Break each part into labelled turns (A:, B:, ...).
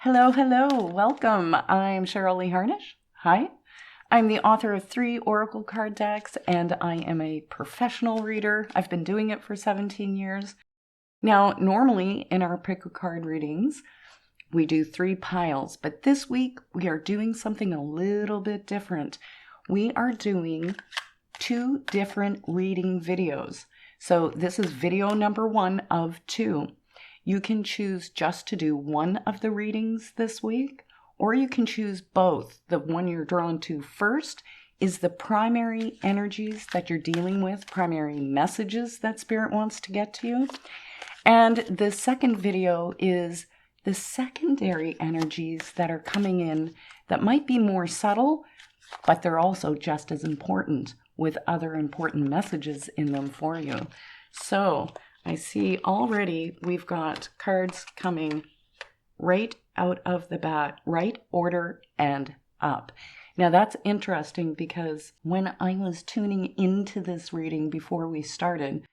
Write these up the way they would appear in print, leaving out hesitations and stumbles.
A: Hello, hello, welcome. I'm Cheryl Lee Harnish. Hi. I'm the author of 3 Oracle card decks, and I am a professional reader. I've been doing it for 17 years. Now, normally in our pick a card readings, we do 3 piles, but this week we are doing something a little bit different. We are doing 2 different reading videos. So this is video number 1 of 2. You can choose just to do one of the readings this week, or you can choose both. The one you're drawn to first is the primary energies that you're dealing with, primary messages that Spirit wants to get to you. And the second video is the secondary energies that are coming in that might be more subtle, but they're also just as important with other important messages in them for you. So I see already we've got cards coming right out of the bat, right order and up. Now that's interesting because when I was tuning into this reading before we started,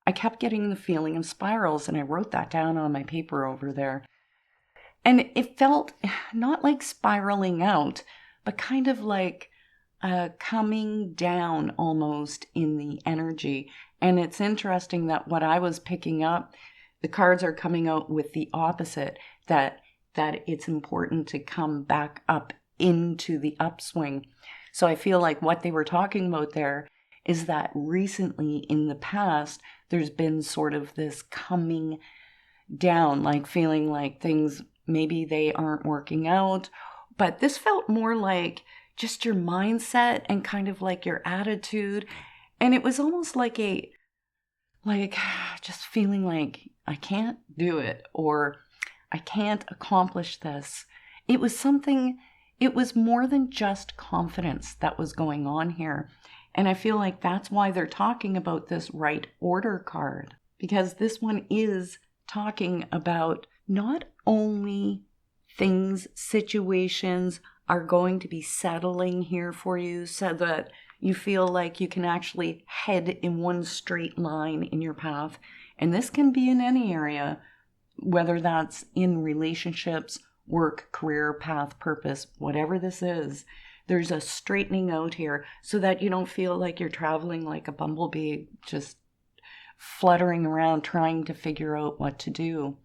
A: I kept getting the feeling of spirals, and I wrote that down on my paper over there. And it felt not like spiraling out, but kind of like coming down almost in the energy. And it's interesting that what I was picking up, the cards are coming out with the opposite, that it's important to come back up into the upswing. So I feel like what they were talking about there is that recently in the past, there's been sort of this coming down, like feeling like things, maybe they aren't working out. But this felt more like just your mindset and kind of like your attitude. And it was almost like just feeling like I can't do it or I can't accomplish this. It was more than just confidence that was going on here. And I feel like that's why they're talking about this right order card, because this one is talking about not only things, situations are going to be settling here for you so that you feel like you can actually head in one straight line in your path. And this can be in any area, whether that's in relationships, work, career, path, purpose, whatever this is. There's a straightening out here so that you don't feel like you're traveling like a bumblebee, just fluttering around trying to figure out what to do.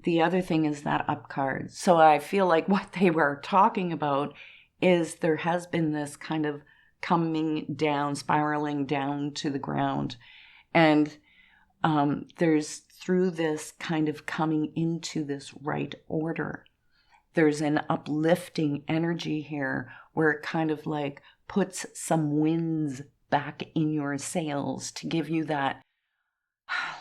A: The other thing is that up card. So I feel like what they were talking about is there has been this kind of coming down, spiraling down to the ground. And there's through this kind of coming into this right order. There's an uplifting energy here where it kind of like puts some winds back in your sails to give you that,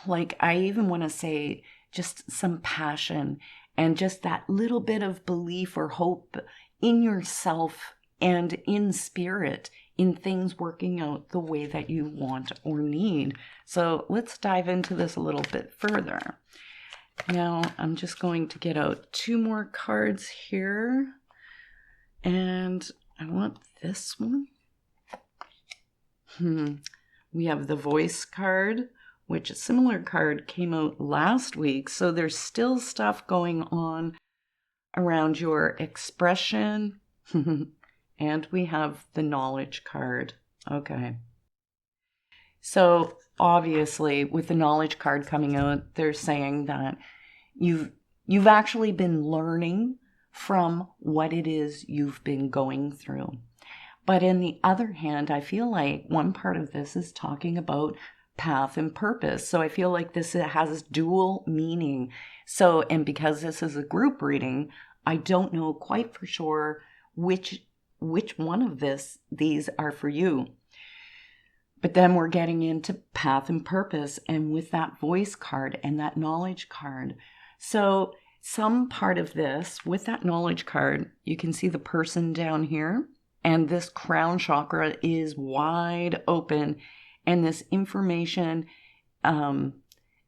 A: like I even want to say, just some passion and just that little bit of belief or hope in yourself and in spirit, in things working out the way that you want or need. So let's dive into this a little bit further. Now I'm just going to get out 2 more cards here, and I want this one. We have the voice card, which a similar card came out last week. So there's still stuff going on around your expression. And we have the knowledge card. Okay. So obviously with the knowledge card coming out, they're saying that you've actually been learning from what it is you've been going through. But in the other hand, I feel like one part of this is talking about path and purpose. So I feel like this has dual meaning. So, and because this is a group reading, I don't know quite for sure which one of these are for you. But then we're getting into path and purpose, and with that voice card and that knowledge card. So some part of this, with that knowledge card, you can see the person down here, and this crown chakra is wide open. And this information,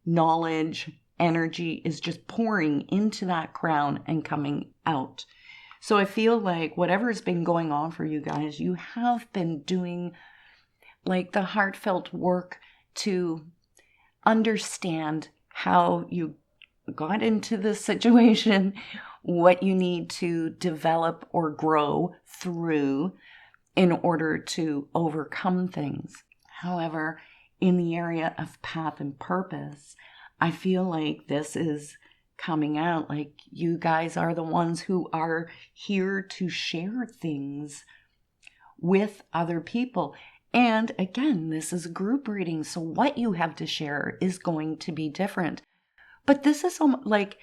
A: knowledge, energy is just pouring into that crown and coming out. So I feel like whatever's been going on for you guys, you have been doing like the heartfelt work to understand how you got into this situation, what you need to develop or grow through in order to overcome things. However, in the area of path and purpose, I feel like this is coming out like you guys are the ones who are here to share things with other people. And again, this is a group reading, so what you have to share is going to be different. But this is like,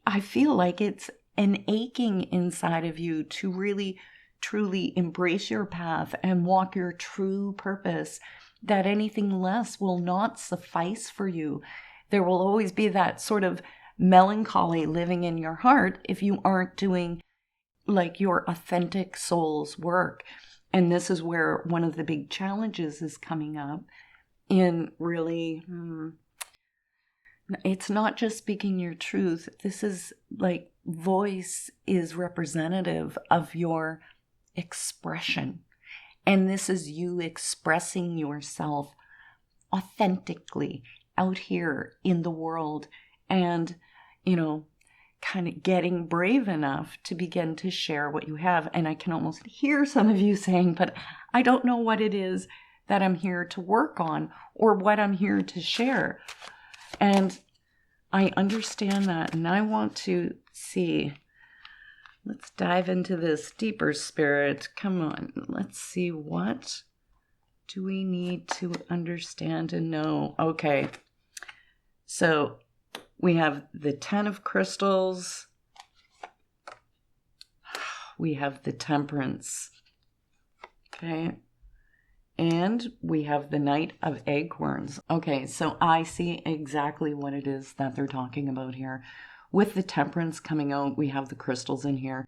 A: I feel like it's an aching inside of you to really, truly embrace your path and walk your true purpose, that anything less will not suffice for you. There will always be that sort of melancholy living in your heart if you aren't doing like your authentic soul's work. And this is where one of the big challenges is coming up in really, it's not just speaking your truth. This is like voice is representative of your expression. And this is you expressing yourself authentically out here in the world and, kind of getting brave enough to begin to share what you have. And I can almost hear some of you saying, but I don't know what it is that I'm here to work on or what I'm here to share. And I understand that. And I want to see, let's dive into this deeper, Spirit. Come on, let's see, what do we need to understand and know? Okay, so we have the 10 of crystals. We have the Temperance. Okay. And we have the Knight of Acorns. Okay, so I see exactly what it is that they're talking about here. With the Temperance coming out, we have the crystals in here.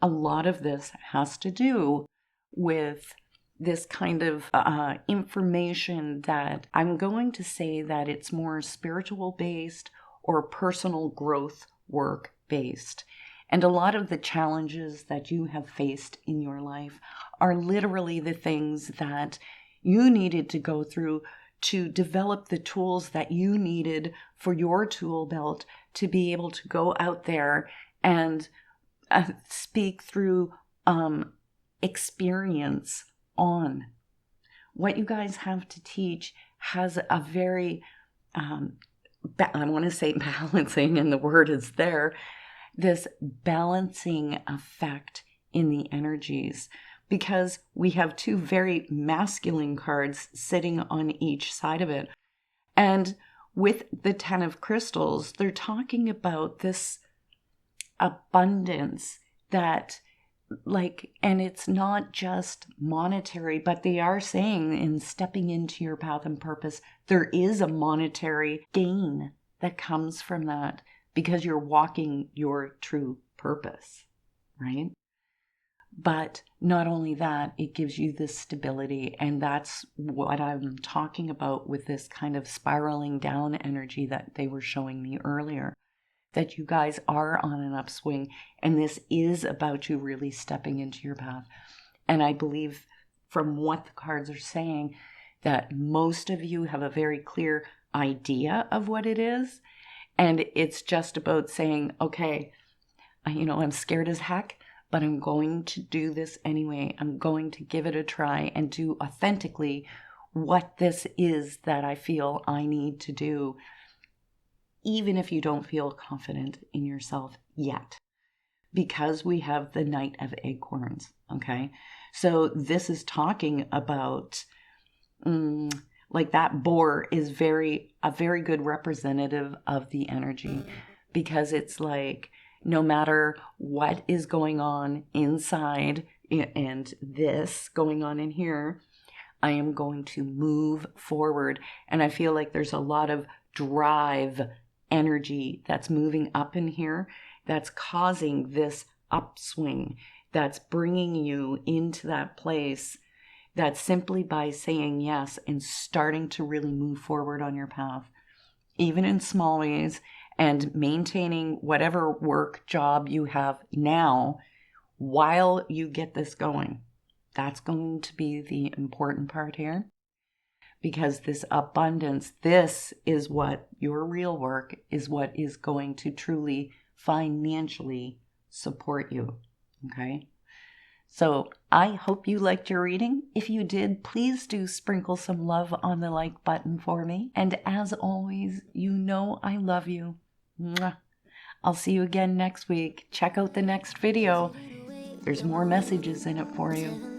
A: A lot of this has to do with this kind of information that I'm going to say that it's more spiritual based or personal growth work based. And a lot of the challenges that you have faced in your life are literally the things that you needed to go through to develop the tools that you needed for your tool belt to be able to go out there and speak through experience on. What you guys have to teach has a very, I want to say balancing, and the word is there, this balancing effect in the energies, because we have two very masculine cards sitting on each side of it. And with the 10 of crystals, they're talking about this abundance that and it's not just monetary, but they are saying in stepping into your path and purpose, there is a monetary gain that comes from that because you're walking your true purpose, right? But not only that, it gives you this stability. And that's what I'm talking about with this kind of spiraling down energy that they were showing me earlier, that you guys are on an upswing. And this is about you really stepping into your path. And I believe from what the cards are saying, that most of you have a very clear idea of what it is. And it's just about saying, okay, I'm scared as heck, but I'm going to do this anyway. I'm going to give it a try and do authentically what this is that I feel I need to do, even if you don't feel confident in yourself yet, because we have the Knight of Acorns, okay? So this is talking about, like that boar is a very good representative of the energy, because it's like, no matter what is going on inside and this going on in here, I am going to move forward. And I feel like there's a lot of drive energy that's moving up in here that's causing this upswing, that's bringing you into that place that simply by saying yes and starting to really move forward on your path, even in small ways, and maintaining whatever work job you have now while you get this going. That's going to be the important part here, because this abundance, this is what your real work is, what is going to truly financially support you. Okay? So I hope you liked your reading. If you did, please do sprinkle some love on the like button for me. And as always, you know I love you. Mwah. I'll see you again next week. Check out the next video. There's more messages in it for you.